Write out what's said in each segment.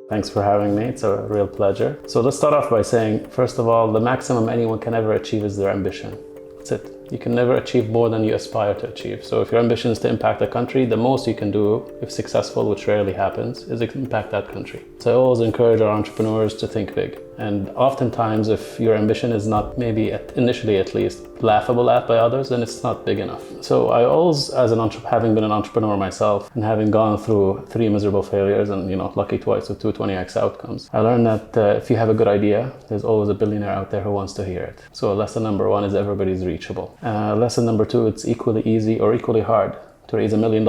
Thanks for having me. It's a real pleasure. So let's start off by saying, first of all, the maximum anyone can ever achieve is their ambition. That's it. You can never achieve more than you aspire to achieve. So if your ambition is to impact a country, the most you can do, if successful, which rarely happens, is impact that country. So I always encourage our entrepreneurs to think big. And oftentimes, if your ambition is not, maybe initially at least, laughable at by others, then it's not big enough. So I always, as having been an entrepreneur myself and having gone through 3 miserable failures and lucky twice with 2 20x outcomes, I learned that if you have a good idea, there's always a billionaire out there who wants to hear it. So lesson number 1 is everybody's reachable. Lesson number 2, it's equally easy or equally hard to raise $1 million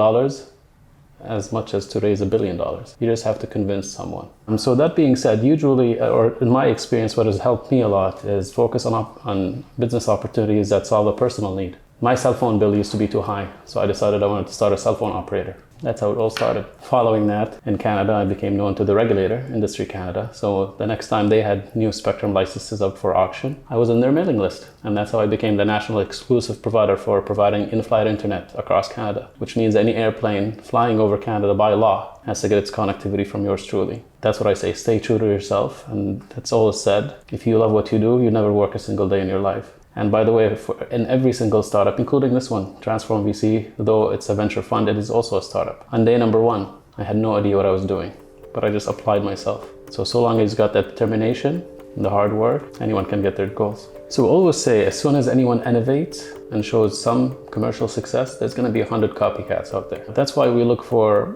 as much as to raise $1 billion. You just have to convince someone. So that being said, usually, or in my experience, what has helped me a lot is focus on business opportunities that solve a personal need. My cell phone bill used to be too high, so I decided I wanted to start a cell phone operator. That's how it all started. Following that, in Canada, I became known to the regulator, Industry Canada. So the next time they had new spectrum licenses up for auction, I was on their mailing list. And that's how I became the national exclusive provider for providing in-flight internet across Canada, which means any airplane flying over Canada by law has to get its connectivity from yours truly. That's what I say, stay true to yourself. And that's always said, if you love what you do, you never work a single day in your life. And by the way, in every single startup, including this one, Transform VC, though it's a venture fund, it is also a startup. On day number 1, I had no idea what I was doing, but I just applied myself. So long as you got that determination and the hard work, anyone can get their goals. So we always say, as soon as anyone innovates and shows some commercial success, there's going to be 100 copycats out there. That's why we look for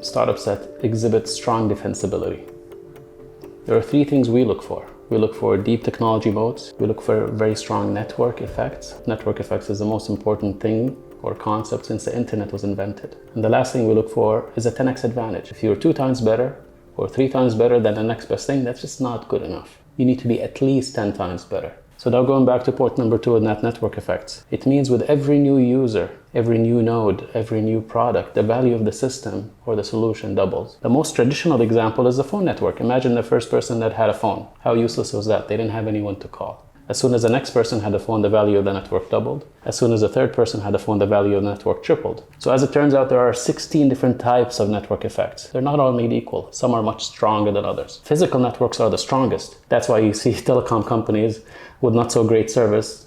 startups that exhibit strong defensibility. There are 3 things we look for. We look for deep technology moats. We look for very strong network effects. Network effects is the most important thing or concept since the internet was invented. And the last thing we look for is a 10x advantage. If you're 2 times better or 3 times better than the next best thing, that's just not good enough. You need to be at least 10 times better. So now going back to point number 2 in that network effects, it means with every new user, every new node, every new product, the value of the system or the solution doubles. The most traditional example is the phone network. Imagine the first person that had a phone. How useless was that? They didn't have anyone to call. As soon as the next person had a phone, the value of the network doubled. As soon as the third person had a phone, the value of the network tripled. So as it turns out, there are 16 different types of network effects. They're not all made equal. Some are much stronger than others. Physical networks are the strongest. That's why you see telecom companies with not so great service,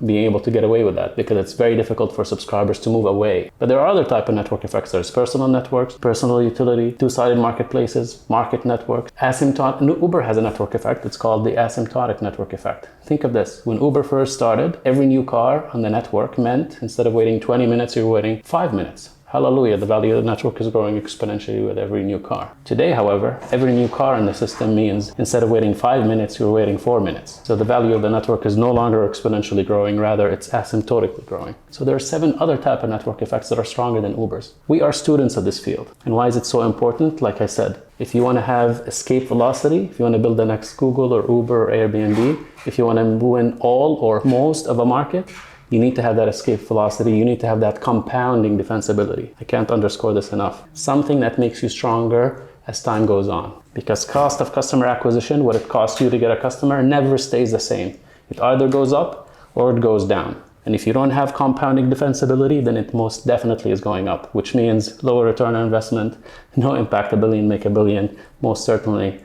being able to get away with that because it's very difficult for subscribers to move away. But there are other type of network effects. There's personal networks, personal utility, two-sided marketplaces, market networks, asymptotic. Uber has a network effect. It's called the asymptotic network effect. Think of this. When Uber first started, every new car on the network meant instead of waiting 20 minutes, you're waiting 5 minutes. Hallelujah, the value of the network is growing exponentially with every new car. Today, however, every new car in the system means instead of waiting 5 minutes, you're waiting 4 minutes. So the value of the network is no longer exponentially growing, rather it's asymptotically growing. So there are 7 other type of network effects that are stronger than Uber's. We are students of this field. And why is it so important? Like I said, if you want to have escape velocity, if you want to build the next Google or Uber or Airbnb, if you want to win all or most of a market, you need to have that escape velocity. You need to have that compounding defensibility. I can't underscore this enough. Something that makes you stronger as time goes on. Because cost of customer acquisition, what it costs you to get a customer, never stays the same. It either goes up or it goes down. And if you don't have compounding defensibility, then it most definitely is going up, which means lower return on investment, no impact a billion, make a billion, most certainly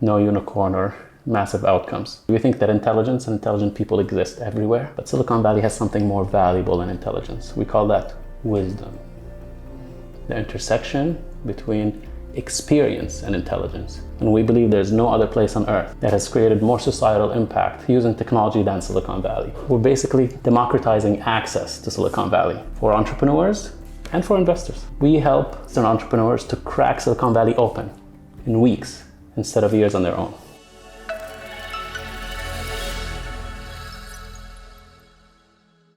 no unicorn or massive outcomes. We think that intelligence and intelligent people exist everywhere, but Silicon Valley has something more valuable than intelligence. We call that wisdom. The intersection between experience and intelligence. And we believe there's no other place on earth that has created more societal impact using technology than Silicon Valley. We're basically democratizing access to Silicon Valley for entrepreneurs and for investors. We help entrepreneurs to crack Silicon Valley open in weeks instead of years on their own.